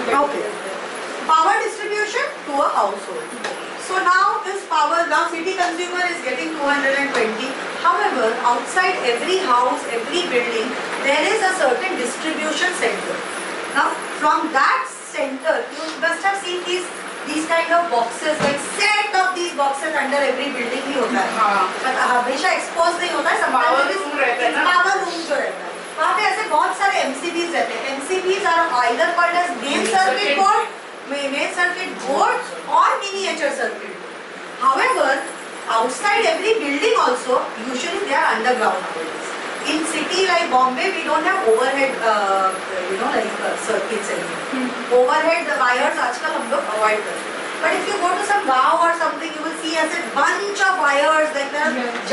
Okay. Power distribution to a household. So now this power, now city consumer is getting 220. However, outside every house, every building, there is a certain distribution center. Now from that center, you must have seen these kind of boxes, like set of these boxes under every building ही होता है. हमेशा expose नहीं होता है. Power room रहता है ना. Power room जो रहता है. वहाँ पे ऐसे बहुत सारे MCBs रहते हैं. MCBs are either called as main circuit board, main circuit board or miniature circuit. However, outside every building also, usually they are underground. In city like Bombay, we don't have overhead, circuits anymore. Overhead wires आजकल हम लोग avoid करते हैं. But if you go to some गाँव or something, you will see as a bunch of wires, like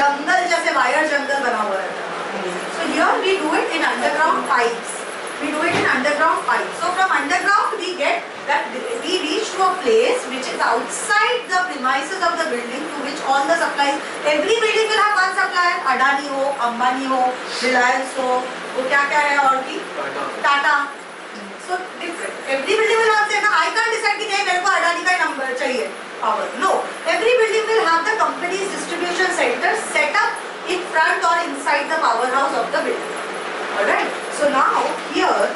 जंगल जैसे wire जंगल बना हुआ रहता है. So here we do it in underground pipes. We do it in underground pipes. So from underground we get that we reach to a place which is outside the premises of the building, to which all the supplies. Every building will have one supplier. Adani हो, Ambani हो, Reliance हो, वो क्या क्या है और भी? Tata. So different. Every building will have say ना, I can't decide कि नहीं मेरे को अडानी का नंबर चाहिए power. No. Every building will have the company's distribution center set up in front or inside the powerhouse of the building. Alright. So now here,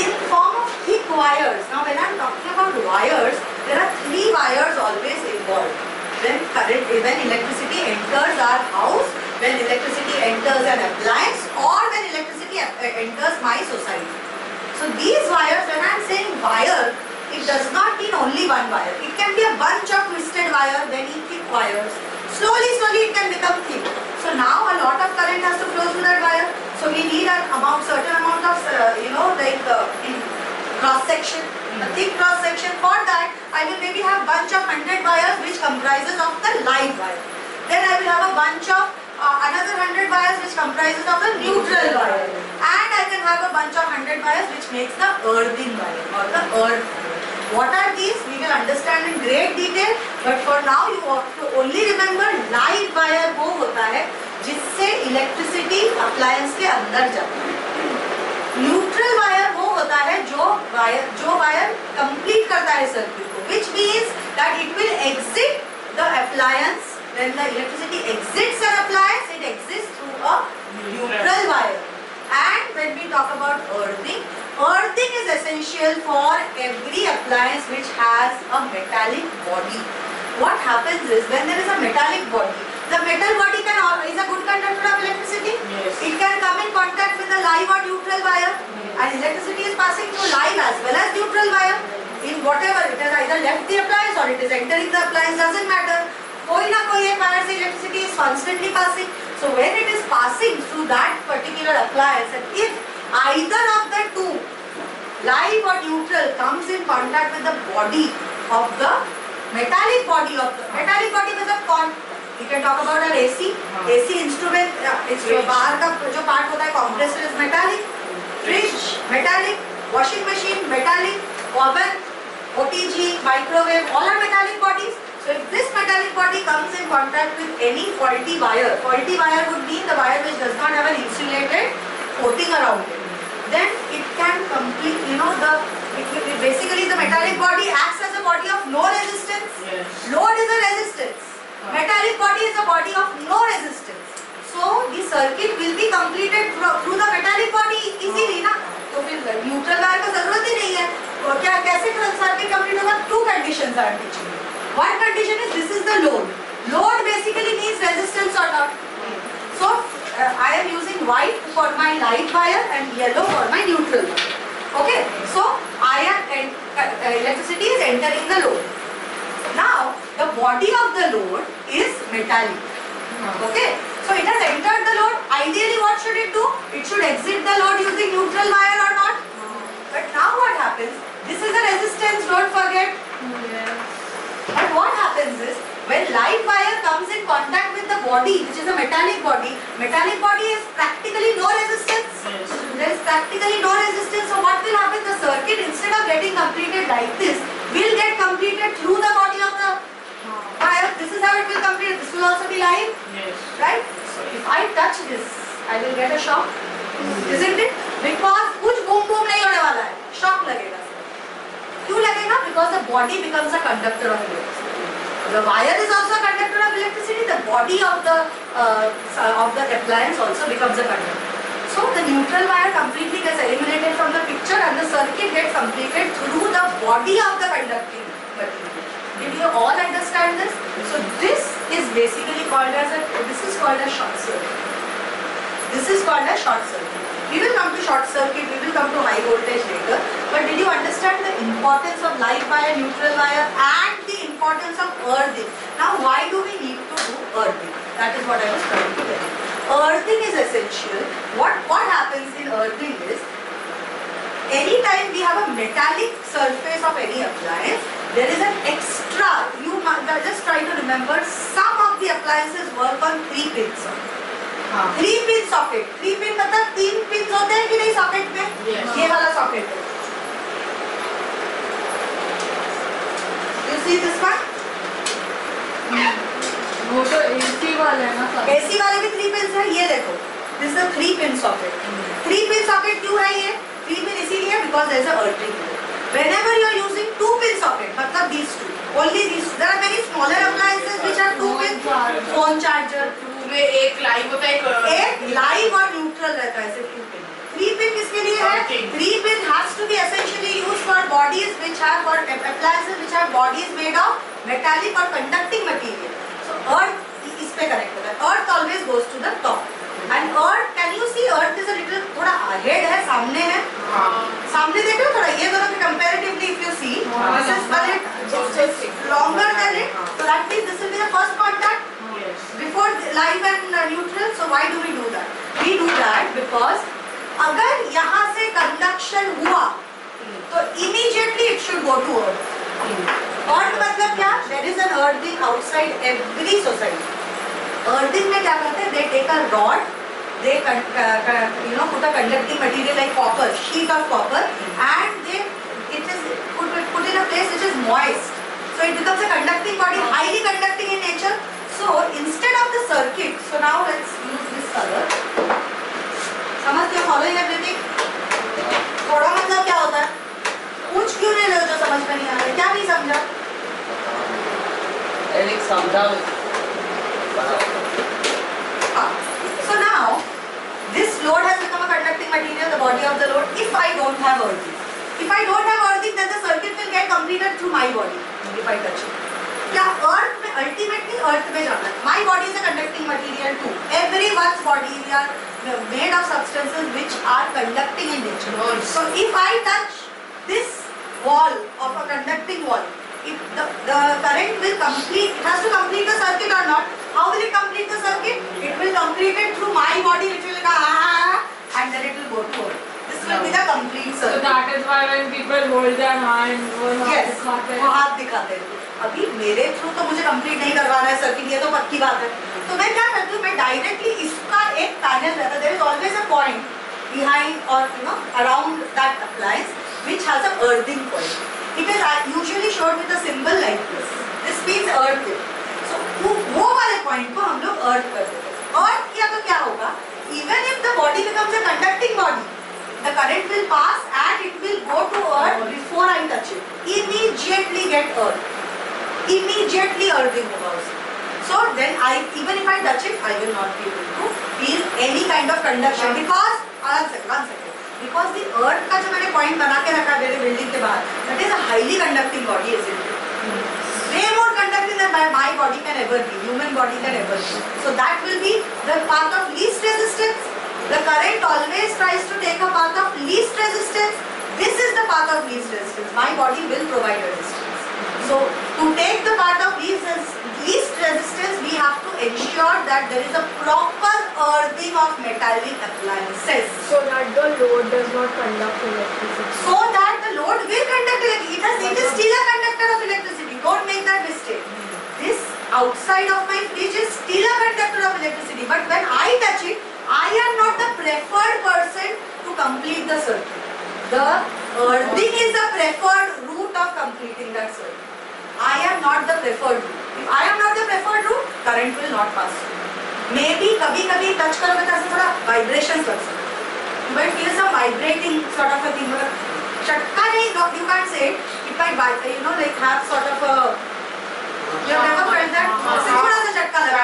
in form of thick wires. Now when I am talking about wires, there are three wires always involved. When electricity enters our house, when electricity enters an appliance, or when electricity enters my society. So these wires, when I am saying wire, it does not mean only one wire. It can be a bunch of twisted wire, many thick wires. Slowly it can become thick. So now a lot of current has to flow through that wire. So we need a certain amount of, cross section, a thick cross section. For that, I will maybe have bunch of 100 wires which comprises of the live wire. Then I will have a bunch of another 100 wires which comprises of the neutral wire. And I can have a bunch of 100 wires which makes the earthing wire or the earth. What are these? We will understand in great detail. But for now, you have to only remember live wire वो होता है जिससे electricity appliance के अंदर जाती है. Neutral wire वो होता है जो वायर कंप्लीट करता है सर्किट को, which means that it will exit the appliance. When the electricity exits an appliance, it exits through a neutral wire. And when we talk about earthing is essential for every appliance which has a metallic body. What happens is, when there is a metallic body, the metal body is a good conductor of electricity. Yes. It can come in contact with the live or neutral wire, and electricity is passing through live as well as neutral wire. In whatever, it has either left the appliance or it is entering the appliance, doesn't matter. कोई ना कोई एक wire से electricity is constantly passing. So when it is passing through that particular appliance, and if either of the two, live or neutral, comes in contact with the body of the metallic body मतलब we can talk about our AC instrument. बाहर का जो part होता है compressor is metallic, fridge metallic, washing machine metallic, oven, OTG, microwave, all are metallic bodies. So if this metallic body comes in contact with any faulty wire would mean the wire which does not have an insulated coating around it, then it can complete, basically the metallic body acts as a body of no resistance. Yes. Load is a resistance. Metallic body is a body of no resistance. So the circuit will be completed through the metallic body easily ना. तो फिर neutral wire का जरूरत ही नहीं है. और क्या कैसे circuit complete होगा? Two conditions are teaching you. One condition is this is the load. Load basically means resistance or not. So I am using white for my live wire and yellow for my neutral wire. Okay. So electricity is entering the load. Now the body of the load is metallic. Okay. So it has entered the load. Ideally, what should it do? It should exit the load using neutral wire or not? But now what happens? This is a resistance. Don't forget. But what happens is, when live wire comes in contact with the body, which is a metallic body is practically no resistance. Yes. There is practically no resistance. So what will happen? The circuit, instead of getting completed like this, will get completed through the body of the wire. This is how it will complete. This will also be live. Yes. Right? So if I touch this, I will get a shock. Isn't it? Because कुछ boom boom नहीं होने वाला है. Shock लगेगा. body becomes a conductor of electricity. The wire is also a conductor of electricity. The body of the appliance also becomes a conductor. So the neutral wire completely gets eliminated from the picture, and the circuit gets completed through the body of the conducting material. Did you all understand this? So this is basically called as short circuit. This is called a short circuit. We will come to short circuit, we will come to high voltage later. But did you understand the importance of live wire, neutral wire, and the importance of earthing? Now, why do we need to do earthing? That is what I was trying to tell you. Earthing is essential. What happens in earthing is, anytime we have a metallic surface of any appliance, there is an extra. You just try to remember, some of the appliances work on 3 pins. 3 pin socket. 3 pin मतलब 3 pins होते हैं कि नहीं socket में? Yes. ये वाला socket है. You see this one? वो तो AC वाला है ना? AC वाले भी 3 pins है. ये देखो. This is a 3 pin socket. 3 pin socket क्यों है ये? 3 pin इसीलिए because there is a earthing. Whenever you are using 2 pin socket, मतलब these two, only these two. There are many smaller appliances which have 2 pin. Phone charger. में एक live होता है, एक लाइव और न्यूट्रल रहता है. सिर्फ 2 पिन. 3 पिन किसके लिए है? 3 pin has to be essentially used for bodies which have, for appliances which have bodies made of metallic or conducting material. So earth इस पे कनेक्ट होता है. Earth always goes to the top. And earth, can you see earth is a little थोड़ा ahead है, सामने है. सामने देखो थोड़ा, ये दोनों के comparatively if you see, this is a little longer than it. So that means this will be the first contact before live and neutral. So why do we do that? We do that because अगर यहाँ से conduction हुआ तो immediately it should go to earth. Earth मतलब क्या? There is an earthing outside every society. Earthing में क्या करते हैं? They take a rod, they put a conducting material like copper, sheet of copper, and it is put in a place which is moist. So it becomes a conducting body, highly conducting in nature. So instead of the circuit, so now let's use this color. समझते हो? Following everything? थोड़ा मतलब क्या होता है? कुछ क्यों नहीं लो जो समझ में नहीं आ रहा है? क्या नहीं समझा? एक समझा. So now this load has become a conducting material, the body of the load. If I don't have earthing, then the circuit will get completed through my body if I touch it. क्या अर्थ में ultimately अर्थ में जाना है. My body is a conducting material too. Everyone's body are made of substances which are conducting in nature. So if I touch this wall of a conducting wall, if the current will complete, it has to complete the circuit or not. How will it complete the circuit? It will complete it through my body, which will go and then it will go to earth. This will be the complete circuit. So that is why when people hold their hand, वो हाथ दिखाते हैं. अभी मेरे through तो मुझे complete नहीं करवाना है सर्किट, ये तो पक्की बात है. तो मैं क्या करती हूँ, मैं डायरेक्टली इसका एक पैनल रहता है. There is always a point behind और around that appliance which has a earthing point. It is usually shown with a symbol like this. This means earthing. So वो वाले पॉइंट को हम लोग अर्थ कर देते हैं. अर्थ किया तो क्या होगा? Even if the body becomes a conducting body, the current will pass and it will go to earth before I touch it. Immediately get earth. Immediately earthing होगा उसमें. So then even if I touch it, I will not be able to feel any kind of conduction because one second. Because the earth का जो मैंने point बना के रखा मेरे building के बाहर, that is a highly conducting body, isn't it? Way more conducting than my body can ever be, human body can ever be. So that will be the path of least resistance. The current always tries to take a path of least resistance. This is the path of least resistance. My body will provide resistance. So to take the path of least resistance, we have to ensure that there is a proper earthing of metallic appliances. So that the load does not conduct electricity. So that the load will conduct electricity. It is still a conductor of electricity. Don't make that mistake. This outside of my fridge is still a conductor of electricity. But when I touch it, I am not the preferred person to complete the circuit. The earthing is the preferred route of completing that circuit. I am not the preferred route. If I am not the preferred route, current will not pass through. Maybe कभी-कभी touch करोगे तो ऐसा थोड़ा vibrations कर सकते हैं. But it feels a vibrating sort of a thing. झटका नहीं, you can't say it. It might like have sort of a, you have never felt that? थोड़ा सा झटका लगा,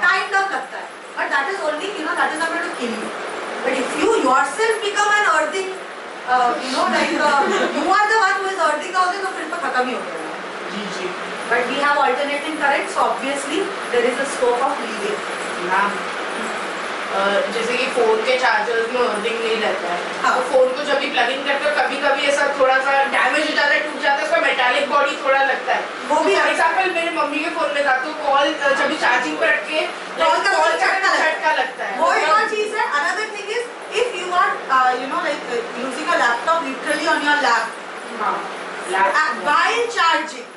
kind of लगता है, but that is only, that is not going to kill you. But if you yourself become an earthing, you are the one who is earthing out, तो फिर तो खत्म ही हो गया. जी. But we have alternating current, so obviously there is a scope of leeway. Ma'am जैसे कि phone के chargers में अर्थिंग नहीं रहता है, हाँ. तो फोन को जब भी प्लग इन करते हो कभी कभी ऐसा थोड़ा सा डैमेज हो जाता है, टूट जाता है, उसका मेटालिक बॉडी थोड़ा लगता है. वो भी फॉर एग्जांपल मेरे मम्मी के फोन में था, तो कॉल जब भी चार्जिंग पर रख के कॉल का झटका लगता है. वो एक और चीज है. Another thing is if you are using a laptop literally on your lap, while charging,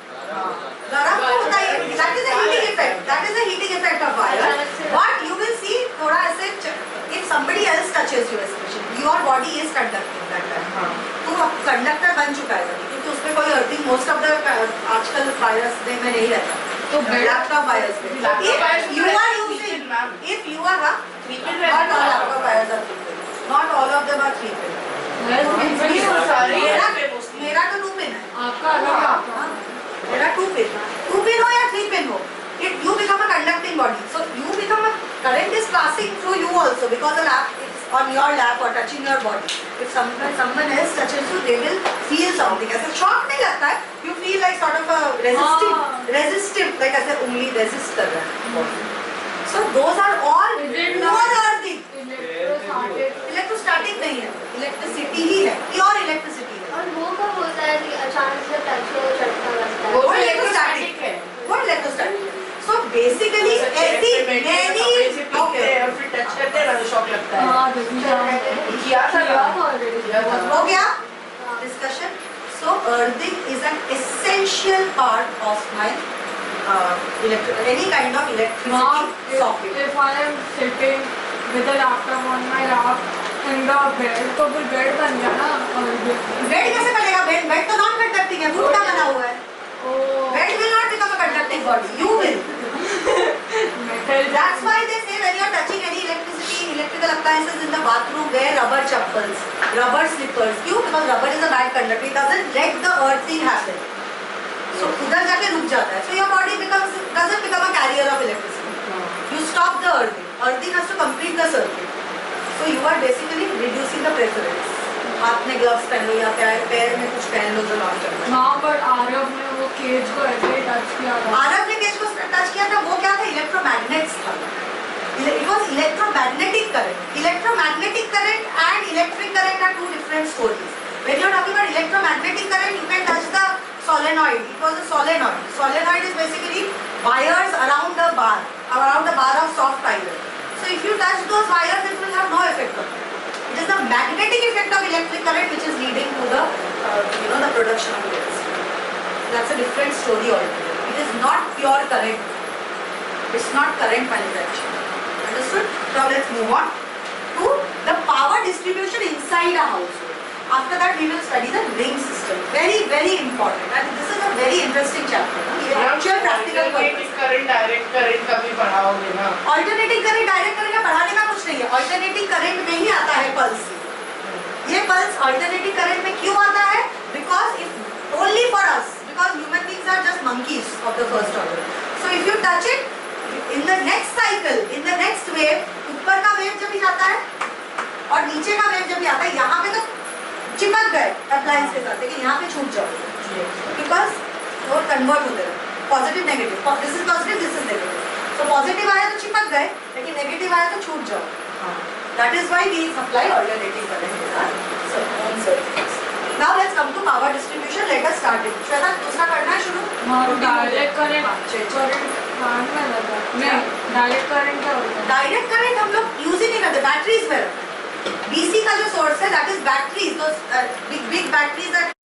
गरम तो होता ही, that is a heating effect. That is a heating effect of wire. But you will see थोड़ा ऐसे, if somebody else touches you, especially your body is conducting that time. तो conductor बन चुका है क्योंकि उसमें कोई अर्थिंग मोस्ट ऑफ द आजकल वायर्स में नहीं रहता. तो लैपटॉप वायर्स में if you are using, if you are not all laptop wires are 3-pin. Not all of them are 3-pin. मेरा तो 2-pin है. आपका अलग है. मेरा 2-pin. 2-pin हो या 3-pin हो, if you become a conducting body, so you become a current is passing through you also because the lap is on your lap or touching your body. If someone else touches you, they will feel something. ऐसे shock नहीं लगता है. You feel like sort of a resistive, like ऐसे उंगली resist कर रहा है. So those are all pure earthing. Electrostatic नहीं है, इलेक्ट्रिसिटी ही है, प्योर इलेक्ट्रिसिटी है. और वो कब होता है कि अचानक से टच हो झटका लगता है? वो इलेक्ट्रोस्टैटिक है. वो इलेक्ट्रोस्टैटिक. So basically फिर टच करते हैं शॉक लगता है. किया था ऑलरेडी. हो गया discussion. So earthing is an essential part of my any kind of electricity socket. If I am sitting with a laptop on my lap in the bed, तो फिर बेड बन गया ना. बेड कैसे बनेगा? बेड तो नॉन कंडक्टिंग है, would का बना हुआ है. Bed will not become a conducting body. You will. That's why they say when you are touching any electrical appliances in the bathroom, wear rubber chappals, rubber slippers. क्यों? Because rubber is a bad conductor. It doesn't let the earthing happen. So उधर जाके रुक जाता है. So your body doesn't become a carrier of electricity. You stop the earthing. Earthing has to complete the circuit. So you are basically reducing the preference. हाथ में gloves पहन लो या पैर में कुछ पहन लो जो लॉन्ग करना है. हाँ, बट आरव ने वो केज को ऐसे ही टच किया था. आरव ने केज को टच किया था. वो क्या था? इलेक्ट्रोमैग्नेट्स था. It was electromagnetic current. Electromagnetic current and electric current are two different stories. When you are talking about electromagnetic current, you can touch the solenoid. It was a solenoid. Solenoid is basically wires around the bar of soft iron. So if you touch those wires, it will have no effect on it. It is the magnetic effect of electric current which is leading to the the production of electricity. That's a different story altogether. It is not pure current. It's not current manufacturing. Understood? Now let's move on to the power distribution inside a household. After that we will study the ring system. Very, very important. And this is a very interesting chapter. ये actual practical purpose. Current direct current कभी पढ़ाओगे ना. Alternating current, direct current का पढ़ाने का कुछ नहीं है. Alternating current में ही आता है pulse. ये pulse alternating current में क्यों आता है? Because if only for us, because human beings are just monkeys of the first order. So if you touch it, in the next cycle, in the next wave, ऊपर का wave जब भी जाता है और नीचे का wave जब भी आता है, यहाँ पे तो चिपक गए अप्लायंस के साथ, लेकिन यहाँ पे छूट जाओ. Because वो कन्वर्ट होते हैं. Positive negative, this is positive, this is negative. तो पॉजिटिव आया तो चिपक गए, लेकिन नेगेटिव आया तो छूट जाओ. That is why we supply alternating current in our own circuits. Now let's come to power distribution. Let us start it. Shweta, दूसरा करना है शुरू. डायरेक्ट करंट क्या होता है? डायरेक्ट करंट हम लोग यूज ही नहीं करते. बैटरीज में डीसी का जो सोर्स है, that is batteries. Big batteries